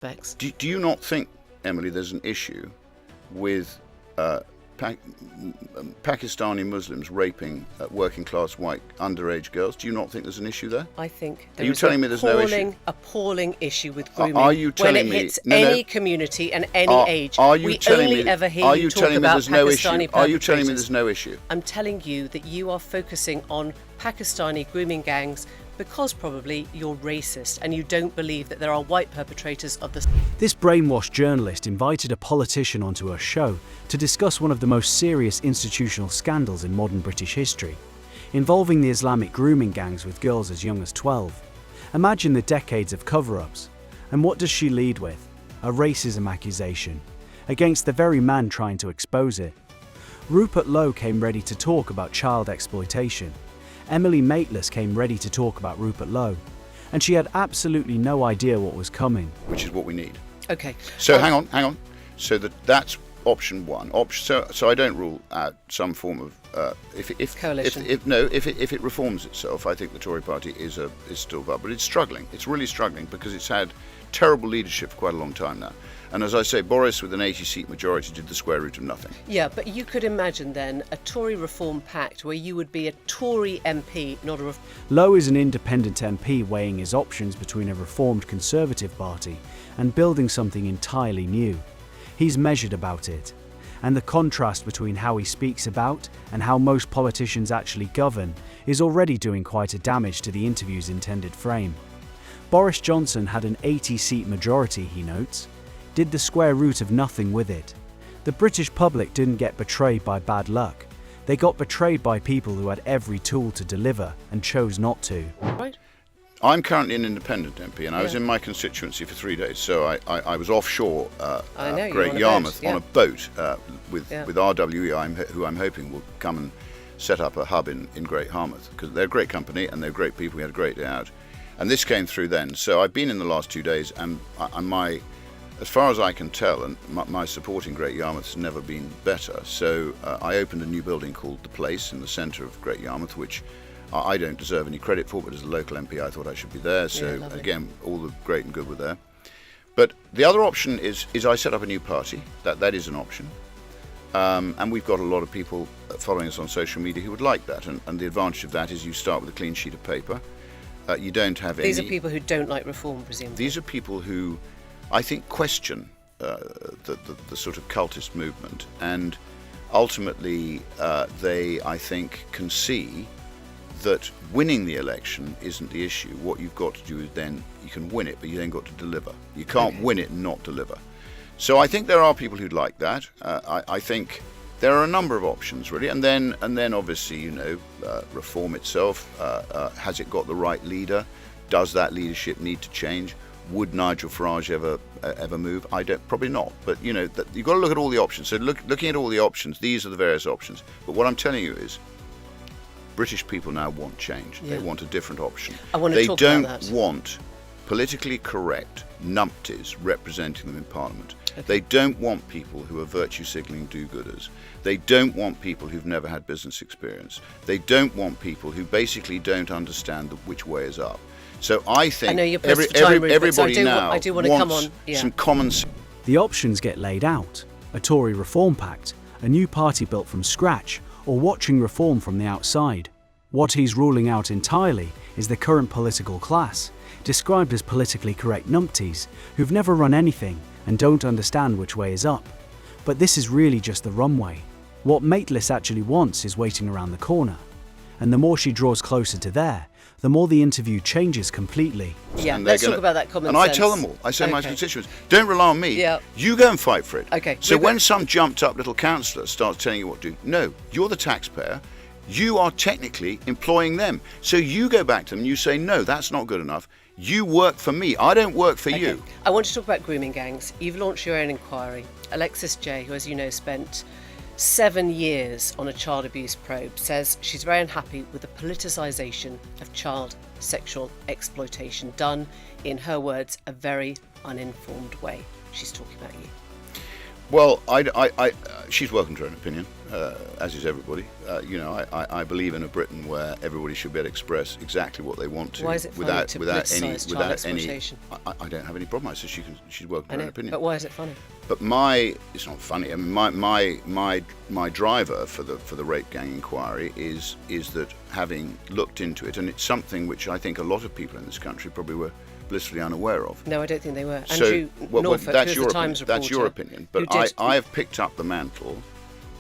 Bex. Do you not think, Emily, there's an issue with Pakistani Muslims raping working-class white underage girls? Do you not think there's an issue there? I think Are you telling me there's no issue? Appalling issue with grooming. Are you telling when it me hits any community and any age? Are you we telling only me? ever hear Are you you talk telling me about there's no Pakistani issue? Are you telling me perpetrators. there's no issue? I'm telling you that you are focusing on Pakistani grooming gangs because probably you're racist and you don't believe that there are white perpetrators of the... This brainwashed journalist invited a politician onto her show to discuss one of the most serious institutional scandals in modern British history, involving the Islamic grooming gangs with girls as young as 12. Imagine the decades of cover-ups. And what does she lead with? A racism accusation, against the very man trying to expose it. Rupert Lowe came ready to talk about child exploitation. Emily Maitlis came ready to talk about Rupert Lowe, and she had absolutely no idea what was coming. Which is what we need. Okay. So hang on. So that's option one. So I don't rule out some form of if coalition. If it reforms itself, I think the Tory party is still viable, but it's struggling. It's really struggling because it's had terrible leadership for quite a long time now. And as I say, Boris with an 80-seat majority did the square root of nothing. Yeah, but you could imagine then a Tory Reform Pact where you would be a Tory MP, not a... Lowe is an independent MP weighing his options between a reformed Conservative party and building something entirely new. He's measured about it. And the contrast between how he speaks about and how most politicians actually govern is already doing quite a damage to the interview's intended frame. Boris Johnson had an 80-seat majority, he notes. Did the square root of nothing with it. The British public didn't get betrayed by bad luck. They got betrayed by people who had every tool to deliver and chose not to. Right. I'm currently an independent MP, and I was in my constituency for 3 days. So I was offshore, Great Yarmouth, on a boat with RWE, who I'm hoping will come and set up a hub in Great Yarmouth, because they're a great company and they're great people. We had a great day out, and this came through then. So I've been in the last 2 days, and as far as I can tell, and my support in Great Yarmouth has never been better. So I opened a new building called The Place in the centre of Great Yarmouth, which I don't deserve any credit for, but as a local MP I thought I should be there. So again, all the great and good were there. But the other option is I set up a new party. That is an option. And we've got a lot of people following us on social media who would like that. And the advantage of that is you start with a clean sheet of paper. You don't have any... These are people who don't like reform, presumably. These are people who, I think, question the sort of cultist movement, and ultimately they, I think, can see that winning the election isn't the issue. What you've got to do is then you can win it, but you then got to deliver. You can't win it and not deliver. So I think there are people who'd like that. I think there are a number of options really, and then obviously reform itself. Has it got the right leader? Does that leadership need to change? Would Nigel Farage ever move? Probably not. But you've got to look at all the options. So looking at all the options, these are the various options. But what I'm telling you is, British people now want change. Yeah. They want a different option. They don't want politically correct numpties representing them in Parliament. Okay. They don't want people who are virtue signalling do-gooders. They don't want people who've never had business experience. They don't want people who basically don't understand which way is up. So I think everybody now wants some common sense. The options get laid out. A Tory Reform Pact, a new party built from scratch, or watching reform from the outside. What he's ruling out entirely is the current political class, described as politically correct numpties, who've never run anything and don't understand which way is up. But this is really just the runway. What Maitlis actually wants is waiting around the corner. And the more she draws closer to there, the more the interview changes completely. Yeah, let's talk about that common sense. And I tell them all. I say to my constituents, don't rely on me. Yeah. You go and fight for it. Okay. So when some jumped up little councillor starts telling you what to do, no, you're the taxpayer. You are technically employing them. So you go back to them and you say, no, that's not good enough. You work for me. I don't work for you. I want to talk about grooming gangs. You've launched your own inquiry. Alexis J, who, as you know, spent 7 years on a child abuse probe, says she's very unhappy with the politicisation of child sexual exploitation done, in her words, a very uninformed way. She's talking about you. Well, she's welcome to her own opinion, as is everybody. I believe in a Britain where everybody should be able to express exactly what they want to. Why is it funny to politicise child exploitation? I don't have any problem. I said she's welcome to her own opinion. But why is it funny? But it's not funny. I mean, my driver for the rape gang inquiry is that, having looked into it, and it's something which I think a lot of people in this country probably were blissfully unaware of. No, I don't think they were. Andrew Norfolk, that's who's the Times reporter. That's your opinion. But I have picked up the mantle,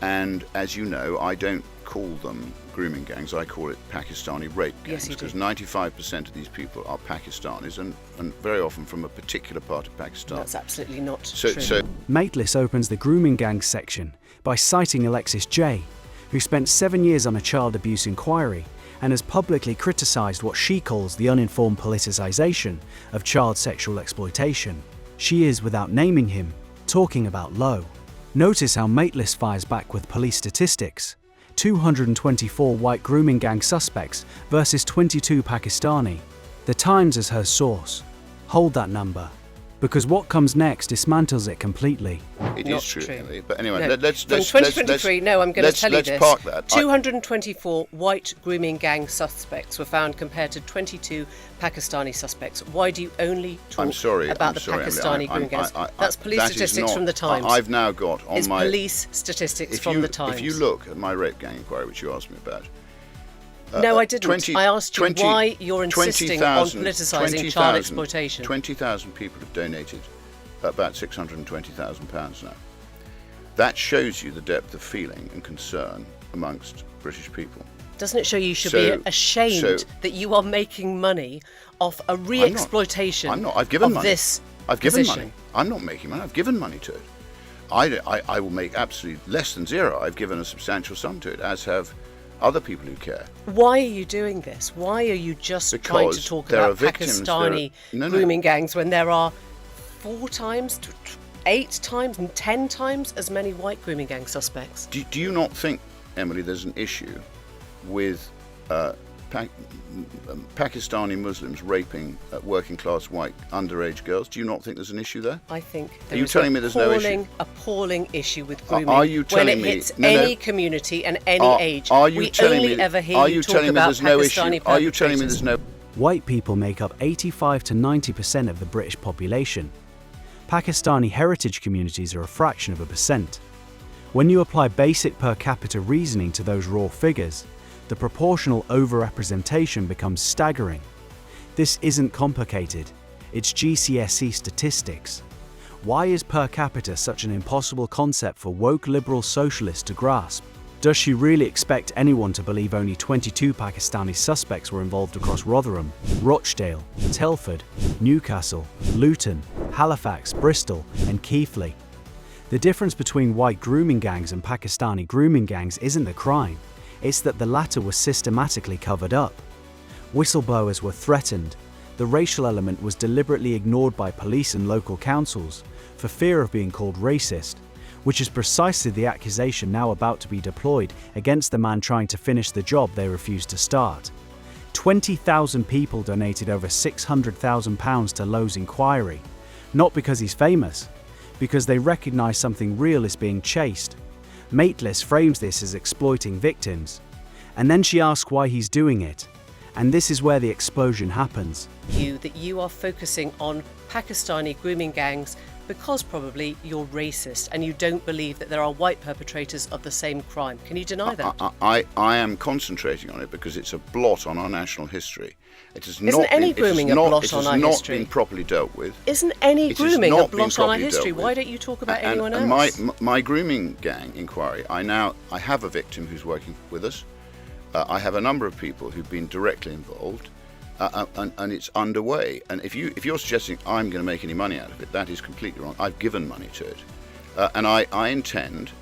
and as you know, I don't call them grooming gangs. I call it Pakistani rape gangs, because 95% of these people are Pakistanis, and very often from a particular part of Pakistan. That's absolutely not true. Mateless opens the grooming gang section by citing Alexis J, who spent 7 years on a child abuse inquiry and has publicly criticised what she calls the uninformed politicisation of child sexual exploitation. She is, without naming him, talking about Lowe. Notice how Mateless fires back with police statistics. 224 white grooming gang suspects versus 22 Pakistani. The Times is her source. Hold that number, because what comes next dismantles it completely. It is true, Emily. But anyway, let's 2023. No, I'm going to tell you this. Let's park that. 224 white grooming gang suspects were found compared to 22 Pakistani suspects. Why do you only talk about the Pakistani grooming gangs? That's police statistics from the Times. I've now got on my police statistics from the Times. If you look at my rape gang inquiry, which you asked me about. No, I didn't. I asked you why you're insisting on politicising child exploitation. 20,000 people have donated about £620,000 now. That shows you the depth of feeling and concern amongst British people. Doesn't it show you should be ashamed that you are making money off a re-exploitation I'm not. I've given money. I've given money. I'm not making money. I've given money to it. I will make absolutely less than zero. I've given a substantial sum to it, as have other people who care. Why are you doing this? Why are you just trying to talk about Pakistani grooming gangs when there are 4 times, 8 times, and 10 times as many white grooming gang suspects? Do you not think, Emily, there's an issue with Pakistani Muslims raping working class white underage girls? Do you not think there's an issue there? I think there is an appalling issue with grooming are you telling when it hits any community and any age. We only ever hear you talk about Pakistani perpetrators. Are you telling me there's no... White people make up 85 to 90% of the British population. Pakistani heritage communities are a fraction of a percent. When you apply basic per capita reasoning to those raw figures, the proportional overrepresentation becomes staggering. This isn't complicated, it's GCSE statistics. Why is per capita such an impossible concept for woke liberal socialists to grasp? Does she really expect anyone to believe only 22 Pakistani suspects were involved across Rotherham, Rochdale, Telford, Newcastle, Luton, Halifax, Bristol and Keighley? The difference between white grooming gangs and Pakistani grooming gangs isn't the crime. It's that the latter was systematically covered up. Whistleblowers were threatened. The racial element was deliberately ignored by police and local councils for fear of being called racist, which is precisely the accusation now about to be deployed against the man trying to finish the job they refused to start. 20,000 people donated over £600,000 to Lowe's inquiry, not because he's famous, because they recognise something real is being chased. Mateless frames this as exploiting victims, and then she asks why he's doing it, and this is where the explosion happens. That you are focusing on Pakistani grooming gangs because probably you're racist and you don't believe that there are white perpetrators of the same crime. Can you deny that? I am concentrating on it because it's a blot on our national history. Isn't any grooming a blot on our history? It has not been properly dealt with. Isn't any grooming a blot on our history? Why don't you talk about anyone else? My grooming gang inquiry, I have a victim who's working with us. I have a number of people who've been directly involved, and it's underway. And if you're suggesting I'm going to make any money out of it, that is completely wrong. I've given money to it, and I intend,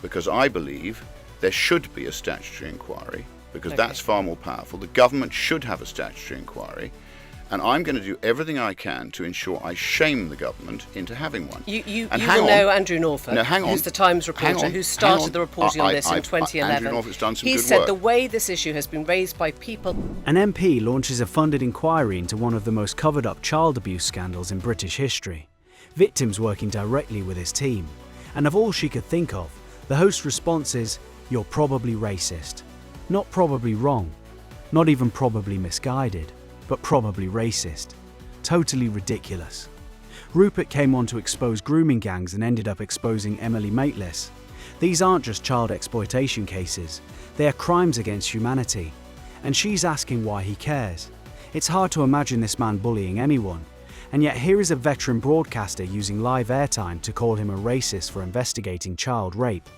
because I believe there should be a statutory inquiry, because that's far more powerful. The government should have a statutory inquiry, and I'm going to do everything I can to ensure I shame the government into having one. You will know Andrew Norfolk, who's the Times reporter, who started the reporting on this in 2011. Andrew Norfolk's done some good work. He said the way this issue has been raised by people... An MP launches a funded inquiry into one of the most covered-up child abuse scandals in British history. victims working directly with his team. And of all she could think of, the host's response is, "You're probably racist." Not probably wrong, not even probably misguided, but probably racist. Totally ridiculous. Rupert came on to expose grooming gangs and ended up exposing Emily Maitlis. These aren't just child exploitation cases, they are crimes against humanity. And she's asking why he cares. It's hard to imagine this man bullying anyone. And yet here is a veteran broadcaster using live airtime to call him a racist for investigating child rape.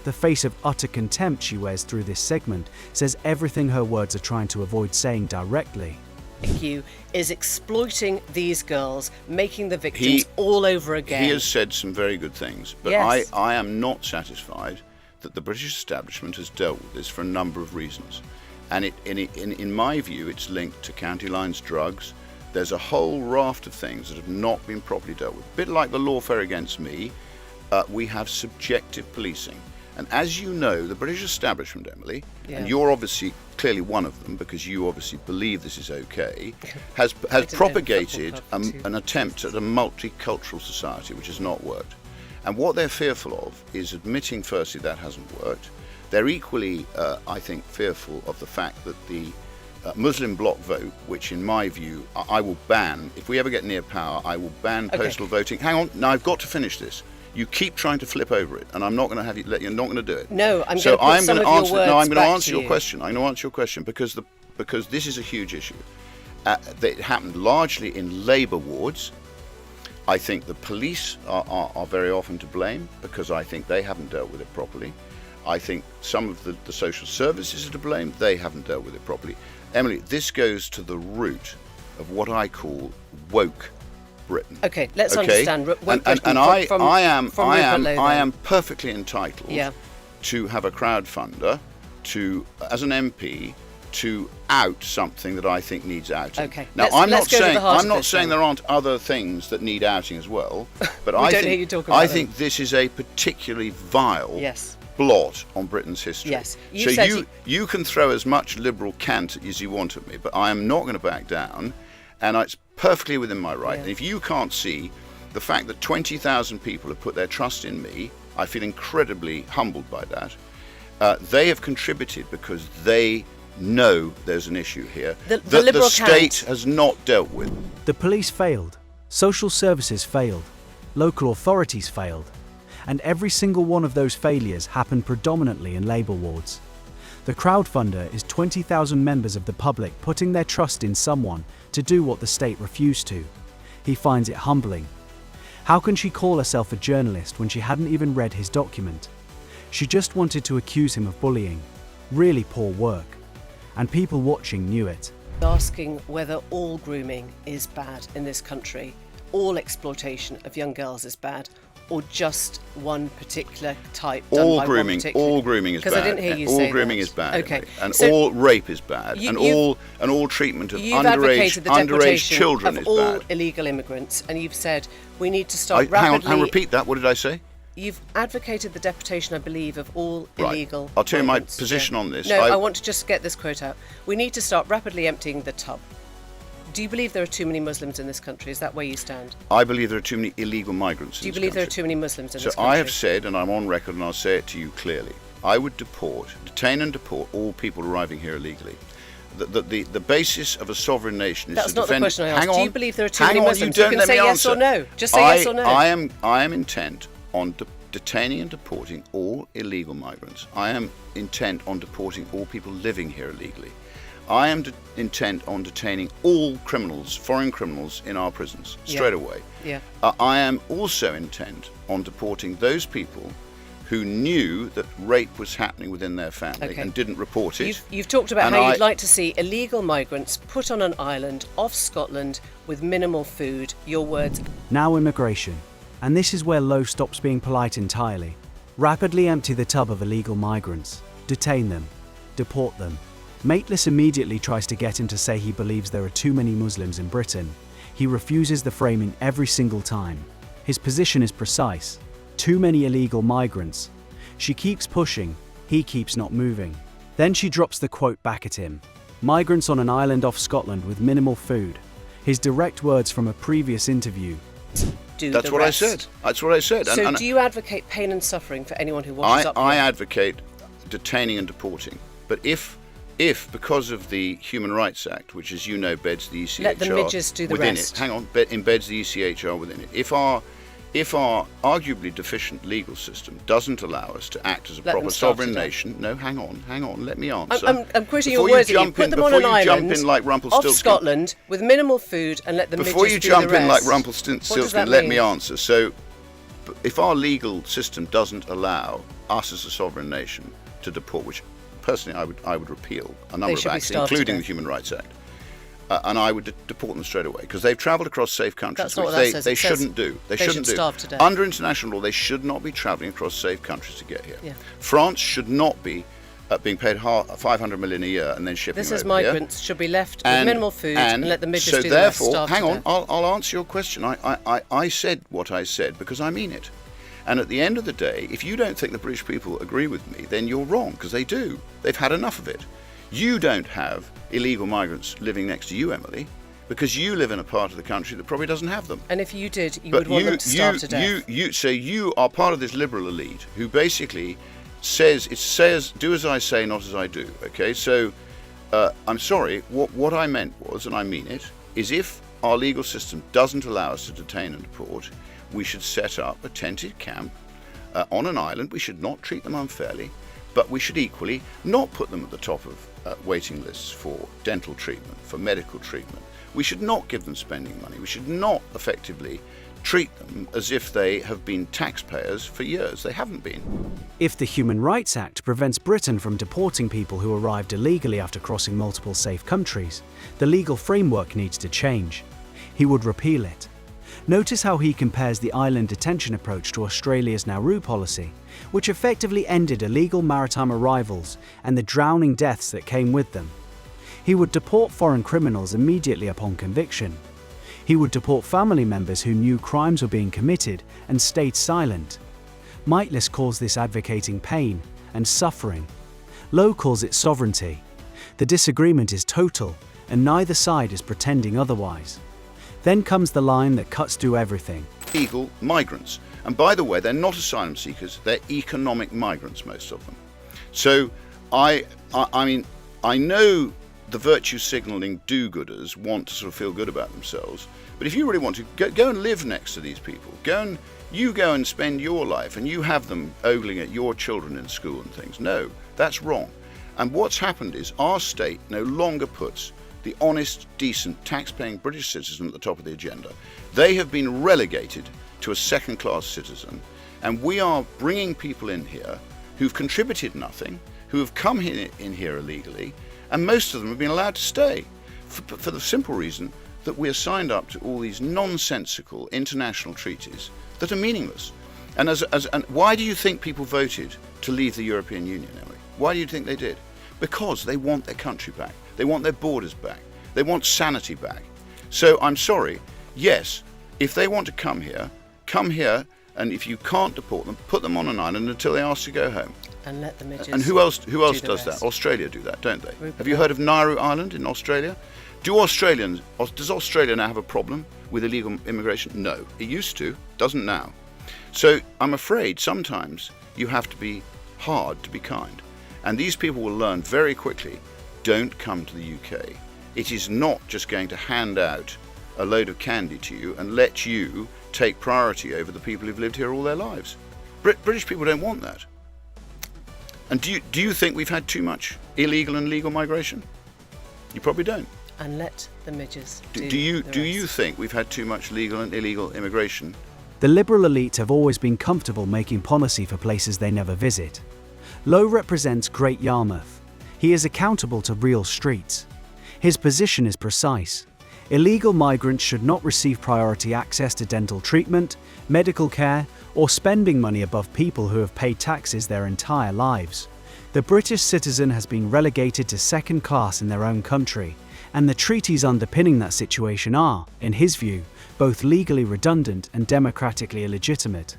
The face of utter contempt she wears through this segment says everything her words are trying to avoid saying directly. You is exploiting these girls, making the victims all over again. He has said some very good things, but yes. I am not satisfied that the British establishment has dealt with this for a number of reasons. And in my view, it's linked to county lines drugs. There's a whole raft of things that have not been properly dealt with. A bit like the lawfare against me, we have subjective policing. And as you know, the British establishment, Emily, and you're obviously clearly one of them because you obviously believe this is okay, has propagated an attempt at a multicultural society which has not worked. And what they're fearful of is admitting firstly that hasn't worked. They're equally, I think, fearful of the fact that the Muslim bloc vote, which in my view I will ban, if we ever get near power, I will ban postal voting. Hang on, now I've got to finish this. You keep trying to flip over it, and I'm not going to have you. You're not going to do it. No, I'm going to put some of your words back to you. No, I'm going to answer your question. I'm going to answer your question because this is a huge issue. It happened largely in Labour wards. I think the police are very often to blame because I think they haven't dealt with it properly. I think some of the social services are to blame. They haven't dealt with it properly. Emily, this goes to the root of what I call woke Britain. Okay, let's understand. I am perfectly entitled to have a crowdfunder, as an MP, to out something that I think needs outing. Okay. Now I'm not saying there aren't other things that need outing as well, but I think this is a particularly vile blot on Britain's history. Yes. You can throw as much liberal cant as you want at me, but I am not going to back down, and it's perfectly within my right. And if you can't see the fact that 20,000 people have put their trust in me, I feel incredibly humbled by that. They have contributed because they know there's an issue here that the state has not dealt with. The police failed, social services failed, local authorities failed, and every single one of those failures happened predominantly in Labour wards. The crowdfunder is 20,000 members of the public putting their trust in someone to do what the state refused to. He finds it humbling. How can she call herself a journalist when she hadn't even read his document? She just wanted to accuse him of bullying. Really poor work. And people watching knew it. Asking whether all grooming is bad in this country, all exploitation of young girls is bad, or just one particular type done by one particular... All grooming is bad. Because I didn't hear you say that. All grooming is bad. Okay. And so all rape is bad. And all treatment of underage children is bad. You've advocated the deportation of all illegal immigrants, and you've said we need to start rapidly... Hang on, repeat that. What did I say? You've advocated the deportation, I believe, of all illegal I'll tell you my position on this. No, I want to just get this quote out. We need to start rapidly emptying the tub. Do you believe there are too many Muslims in this country? Is that where you stand? I believe there are too many illegal migrants in this country. Do you believe there are too many Muslims in this country? So I have said, and I'm on record and I'll say it to you clearly, I would detain and deport all people arriving here illegally. The basis of a sovereign nation is That's to defend... That's not the question I asked. Do you believe there are too many Muslims? You can say yes or no. Just say yes or no. I am intent on detaining and deporting all illegal migrants. I am intent on deporting all people living here illegally. I am intent on detaining all criminals, foreign criminals, in our prisons straight away. Yeah. I am also intent on deporting those people who knew that rape was happening within their family and didn't report it. You've talked about how you'd like to see illegal migrants put on an island off Scotland with minimal food. Your words. Now immigration. And this is where Lowe stops being polite entirely. Rapidly empty the tub of illegal migrants. Detain them. Deport them. Maitlis immediately tries to get him to say he believes there are too many Muslims in Britain. He refuses the framing every single time. His position is precise. Too many illegal migrants. She keeps pushing. He keeps not moving. Then she drops the quote back at him. Migrants on an island off Scotland with minimal food. His direct words from a previous interview. do That's the what rest. I said. That's what I said. So do you advocate pain and suffering for anyone who washes up? I here? advocate detaining and deporting. But if because of the Human Rights Act, which as you know beds the ECHR let the midges do the within rest. it, hang on, embeds the ECHR within it. If our arguably deficient legal system doesn't allow us to act as a proper sovereign nation, no, hang on, let me answer. I'm quoting your words. You put them on an island off Scotland with minimal food and let the midges do the rest. Before you jump in like Rumpelstiltskin, let me answer. So, if our legal system doesn't allow us as a sovereign nation to deport, which personally I would repeal a number of acts, including the Human Rights Act, and I would deport them straight away because they've travelled across safe countries, which they shouldn't do. They shouldn't do. Starve to death. Under international law, they should not be travelling across safe countries to get here. Yeah. France should not be being paid 500 million a year and then shipping This over is migrants here. Should be left with minimal food and let the midges so do the rest. So therefore, hang on, death. I'll answer your question. I said what I said because I mean it. And at the end of the day, if you don't think the British people agree with me, then you're wrong, because they do. They've had enough of it. You don't have illegal migrants living next to you, Emily, because you live in a part of the country that probably doesn't have them. And if you did, you would want them to starve to death. So you are part of this liberal elite who basically says, do as I say, not as I do. Okay, so I'm sorry, what I meant was, and I mean it, is if our legal system doesn't allow us to detain and deport, we should set up a tented camp on an island. We should not treat them unfairly, but we should equally not put them at the top of waiting lists for dental treatment, for medical treatment. We should not give them spending money. We should not effectively treat them as if they have been taxpayers for years. They haven't been. If the Human Rights Act prevents Britain from deporting people who arrived illegally after crossing multiple safe countries, the legal framework needs to change. He would repeal it. Notice how he compares the island detention approach to Australia's Nauru policy, which effectively ended illegal maritime arrivals and the drowning deaths that came with them. He would deport foreign criminals immediately upon conviction. He would deport family members who knew crimes were being committed and stayed silent. Mightless calls this advocating pain and suffering. Lowe calls it sovereignty. The disagreement is total, and neither side is pretending otherwise. Then comes the line that cuts through everything. Illegal migrants. And by the way, they're not asylum seekers, they're economic migrants, most of them. So I mean, I know the virtue signalling do-gooders want to sort of feel good about themselves, but if you really want to, go and live next to these people. Go and spend your life and you have them ogling at your children in school and things. No, that's wrong. And what's happened is our state no longer puts the honest, decent, tax-paying British citizen at the top of the agenda. They have been relegated to a second-class citizen, and we are bringing people in here who've contributed nothing, who have come in here illegally, and most of them have been allowed to stay for the simple reason that we are signed up to all these nonsensical international treaties that are meaningless. And why do you think people voted to leave the European Union, Emily? Why do you think they did? Because they want their country back. They want their borders back. They want sanity back. So I'm sorry, yes, if they want to come here, and if you can't deport them, put them on an island until they ask to go home. And let the midges. And who else does rest. that? Australia do that, don't they? Rupert, have you heard of Nauru Island in Australia? Does Australia now have a problem with illegal immigration? No. It used to, doesn't now. So I'm afraid sometimes you have to be hard to be kind. And these people will learn very quickly, don't come to the UK. It is not just going to hand out a load of candy to you and let you take priority over the people who've lived here all their lives. British people don't want that. And do you think we've had too much illegal and legal migration? You probably don't. And let the midges Do you think we've had too much legal and illegal immigration? The liberal elite have always been comfortable making policy for places they never visit. Lowe represents Great Yarmouth. He is accountable to real streets. His position is precise. Illegal migrants should not receive priority access to dental treatment, medical care, or spending money above people who have paid taxes their entire lives. The British citizen has been relegated to second class in their own country, and the treaties underpinning that situation are, in his view, both legally redundant and democratically illegitimate.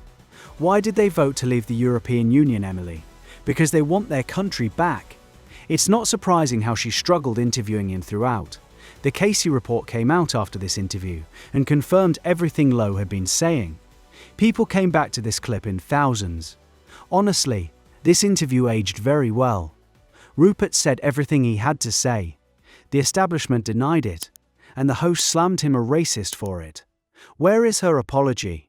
Why did they vote to leave the European Union, Emily? Because they want their country back. It's not surprising how she struggled interviewing him throughout. The Casey report came out after this interview and confirmed everything Lowe had been saying. People came back to this clip in thousands. Honestly, this interview aged very well. Rupert said everything he had to say. The establishment denied it, and the host slammed him a racist for it. Where is her apology?